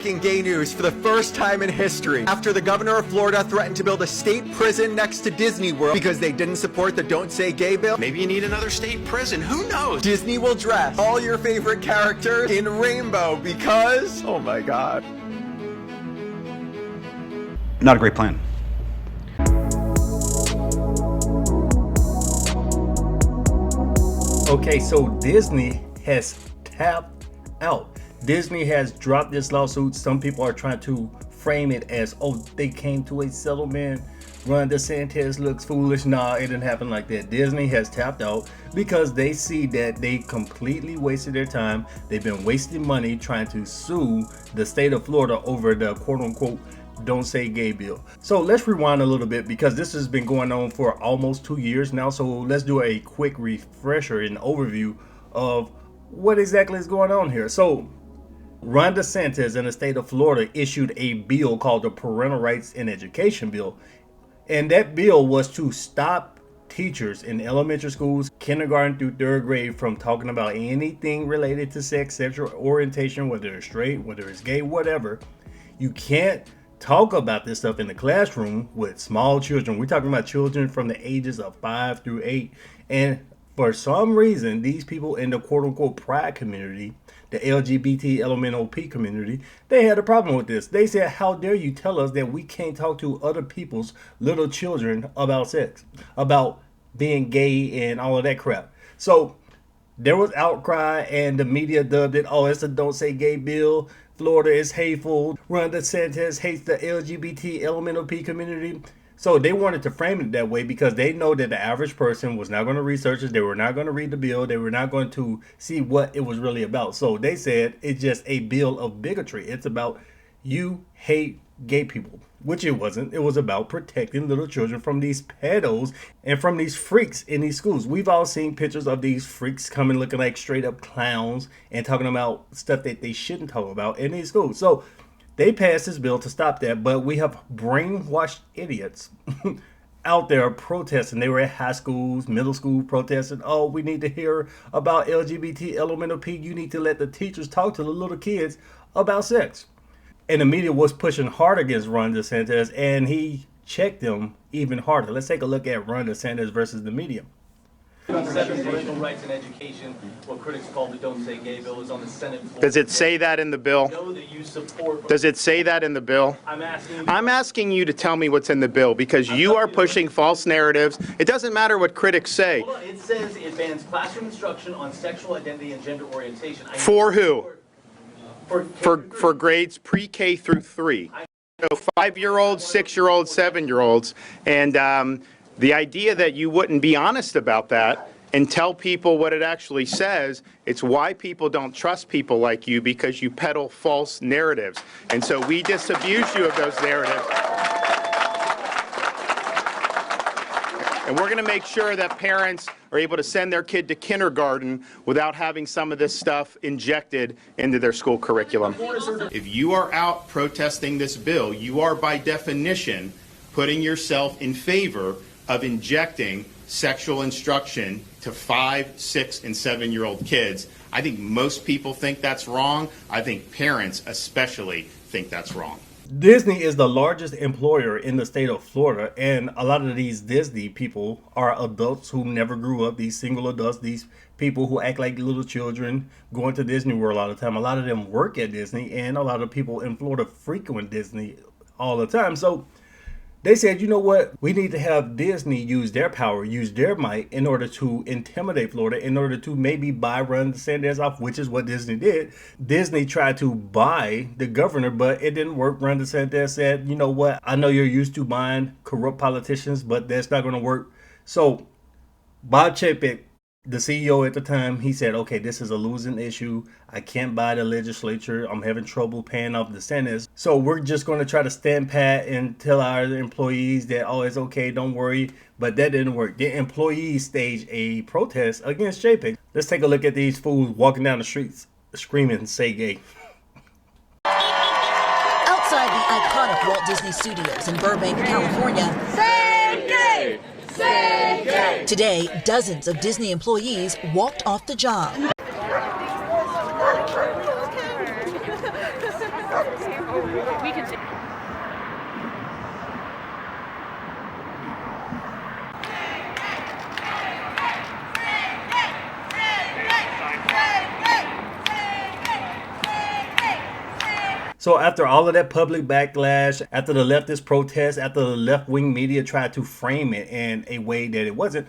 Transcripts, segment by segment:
Gay news for the first time in history after the governor of Florida threatened to build a state prison next to Disney World because they didn't support the Don't Say Gay bill. Maybe you need another state prison, who knows? Disney will dress all your favorite characters in rainbow because, oh my god. Not a great plan. Okay, so Disney has tapped out. Disney has dropped this lawsuit. Some people are trying to frame it as, oh, they came to a settlement. Ron DeSantis looks foolish. Nah, it didn't happen like that. Disney has tapped out because they see that they completely wasted their time. They've been wasting money trying to sue the state of Florida over the quote-unquote Don't Say Gay bill. So let's rewind a little bit because this has been going on for almost 2 years now. So let's do a quick refresher and overview of what exactly is going on here. So Ron DeSantis in the state of Florida issued a bill called the Parental Rights in Education Bill. And that bill was to stop teachers in elementary schools, kindergarten through third grade, from talking about anything related to sex, sexual orientation, whether it's straight, whether it's gay, whatever. You can't talk about this stuff in the classroom with small children. We're talking about children from the ages of 5 through 8. And for some reason, these people in the quote-unquote pride community, the LGBT LMNOP community, they had a problem with this. They said, how dare you tell us that we can't talk to other people's little children about sex, about being gay and all of that crap. So there was outcry and the media dubbed it, oh, it's a Don't Say Gay bill. Florida is hateful. Ron DeSantis hates the LGBT LMNOP community. So they wanted to frame it that way because they know that the average person was not going to research it. They were not going to read the bill. They were not going to see what it was really about. So they said it's just a bill of bigotry. It's about you hate gay people, which it wasn't. It was about protecting little children from these pedos and from these freaks in these schools. We've all seen pictures of these freaks coming looking like straight up clowns and talking about stuff that they shouldn't talk about in these schools. So they passed this bill to stop that, but we have brainwashed idiots out there protesting. They were at high schools, middle school protesting. Oh, we need to hear about LGBT LMNOP. You need to let the teachers talk to the little kids about sex. And the media was pushing hard against Ron DeSantis, and he checked them even harder. Let's take a look at Ron DeSantis versus the media. Parental rights in education, what critics call the Don't Say Gay bill, is on the Senate floor. Does it say that in the bill? Know that you support. Does it say that in the bill? I'm asking you to tell me what's in the bill because you are pushing false narratives. It doesn't matter what critics say. Hold on. It says it bans classroom instruction on sexual identity and gender orientation. For who? For grades pre-K through 3. So 5-year-olds, 6-year-olds, 7-year-olds. And the idea that you wouldn't be honest about that and tell people what it actually says, it's why people don't trust people like you, because you peddle false narratives. And so we disabuse you of those narratives. And we're going to make sure that parents are able to send their kid to kindergarten without having some of this stuff injected into their school curriculum. If you are out protesting this bill, you are by definition putting yourself in favor of injecting sexual instruction to 5, 6, and 7-year-old kids. I think most people think that's wrong. I think parents especially think that's wrong. Disney is the largest employer in the state of Florida, and a lot of these Disney people are adults who never grew up, these single adults, these people who act like little children going to Disney World all the time. A lot of them work at Disney, and a lot of people in Florida frequent Disney all the time. So they said, you know what, we need to have Disney use their power, use their might in order to intimidate Florida, in order to maybe buy Ron DeSantis off, which is what Disney did. Disney tried to buy the governor, but it didn't work. Ron DeSantis said, you know what, I know you're used to buying corrupt politicians, but that's not going to work. So Bob Chapek, the CEO at the time, he said, okay, this is a losing issue. I can't buy the legislature. I'm having trouble paying off the Senate. So we're just going to try to stand pat and tell our employees that, oh, it's okay, don't worry. But that didn't work. The employees staged a protest against Chapek. Let's take a look at these fools walking down the streets screaming, say gay. Outside the iconic Walt Disney Studios in Burbank, California, say gay! Say gay! Today, dozens of Disney employees walked off the job. We can see. So after all of that public backlash, after the leftist protests, after the left-wing media tried to frame it in a way that it wasn't,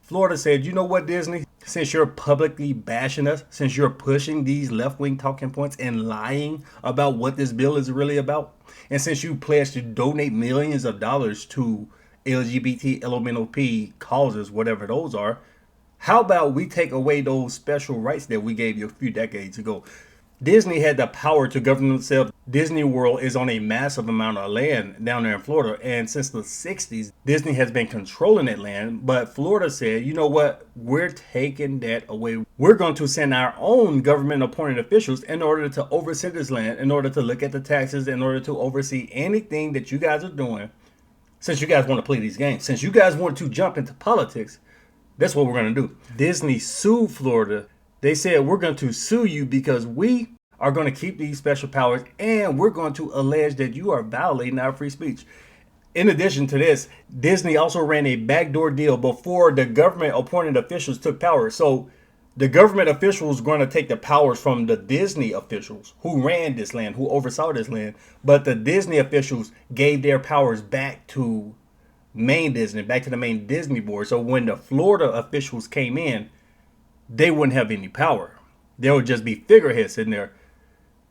Florida said, you know what, Disney? Since you're publicly bashing us, since you're pushing these left-wing talking points and lying about what this bill is really about, and since you pledged to donate millions of dollars to LGBT, LMNOP causes, whatever those are, how about we take away those special rights that we gave you a few decades ago? Disney had the power to govern themselves. Disney World is on a massive amount of land down there in Florida. And since the 60s, Disney has been controlling that land. But Florida said, you know what? We're taking that away. We're going to send our own government appointed officials in order to oversee this land, in order to look at the taxes, in order to oversee anything that you guys are doing. Since you guys want to play these games, since you guys want to jump into politics, that's what we're going to do. Disney sued Florida. They said, we're going to sue you because we are going to keep these special powers and we're going to allege that you are violating our free speech. In addition to this, Disney also ran a backdoor deal before the government appointed officials took power. So the government officials were going to take the powers from the Disney officials who ran this land, who oversaw this land. But the Disney officials gave their powers back to main Disney, back to the main Disney board. So when the Florida officials came in, they wouldn't have any power. There would just be figureheads sitting there.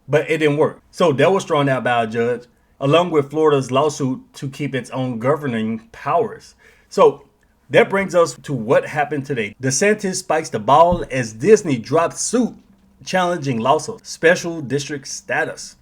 But it didn't work. So that was thrown out by a judge, along with Florida's lawsuit to keep its own governing powers. So that brings us to what happened today. Desantis spikes the ball as Disney drops suit challenging loss of special district status.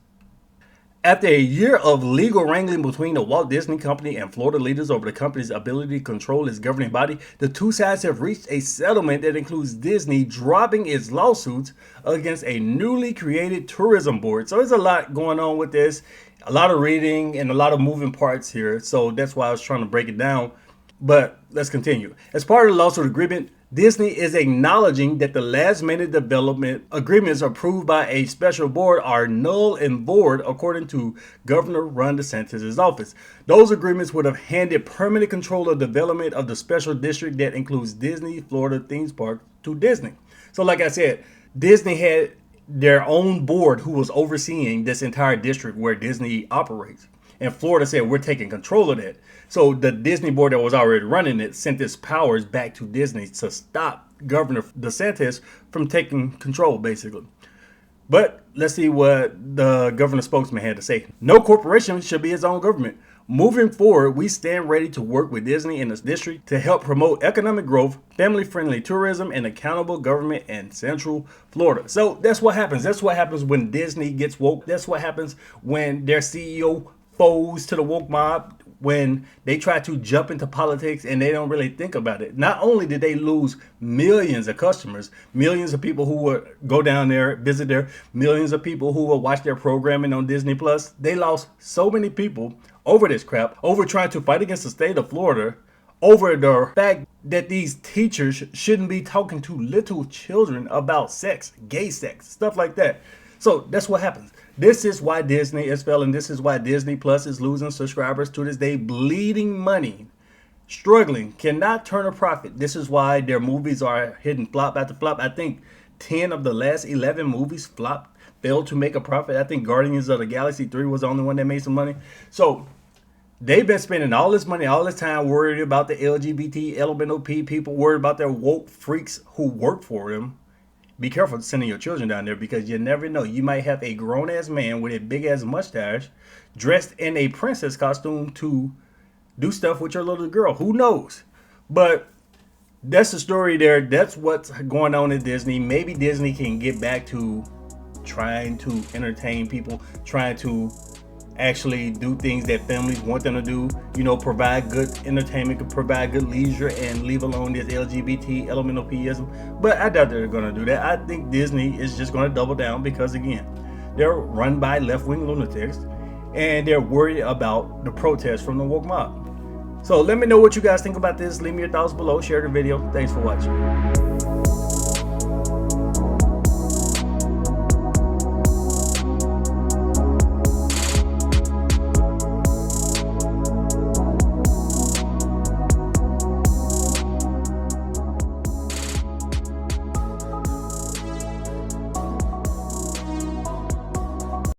After a year of legal wrangling between the Walt Disney Company and Florida leaders over the company's ability to control its governing body, the two sides have reached a settlement that includes Disney dropping its lawsuits against a newly created tourism board. So there's a lot going on with this, a lot of reading and a lot of moving parts here. So that's why I was trying to break it down. But let's continue. As part of the lawsuit agreement, Disney is acknowledging that the last-minute development agreements approved by a special board are null and void, according to Governor Ron DeSantis' office. Those agreements would have handed permanent control of development of the special district that includes Disney Florida theme park to Disney. So like I said, Disney had their own board who was overseeing this entire district where Disney operates. And Florida said, we're taking control of that. So the Disney board that was already running it sent its powers back to Disney to stop Governor DeSantis from taking control, basically. But let's see what the governor spokesman had to say. No corporation should be its own government. Moving forward, we stand ready to work with Disney in this district to help promote economic growth, family-friendly tourism, and accountable government in Central Florida. So that's what happens. That's what happens when Disney gets woke. That's what happens when their CEO foes to the woke mob, when they try to jump into politics and they don't really think about it. Not only did they lose millions of customers, millions of people who would go down there, visit there, millions of people who will watch their programming on Disney Plus, they lost so many people over this crap, over trying to fight against the state of Florida, over the fact that these teachers shouldn't be talking to little children about sex, gay sex, stuff like that. So that's what happens. This is why Disney is failing. This is why Disney Plus is losing subscribers to this day, bleeding money, struggling, cannot turn a profit. This is why their movies are hitting flop after flop. I think 10 of the last 11 movies flopped, failed to make a profit. I think Guardians of the Galaxy 3 was the only one that made some money. So they've been spending all this money, all this time worried about the LGBT, LMNOP people, worried about their woke freaks who work for them. Be careful sending your children down there because you never know. You might have a grown-ass man with a big-ass mustache dressed in a princess costume to do stuff with your little girl. Who knows? But that's the story there. That's what's going on at Disney. Maybe Disney can get back to trying to entertain people, trying to actually do things that families want them to do, you know, provide good entertainment, provide good leisure, and leave alone this LGBT, LMNOPism. But I doubt they're going to do that. I think Disney is just going to double down because, again, they're run by left-wing lunatics and they're worried about the protests from the woke mob. So let me know what you guys think about this. Leave me your thoughts below. Share the video. Thanks for watching.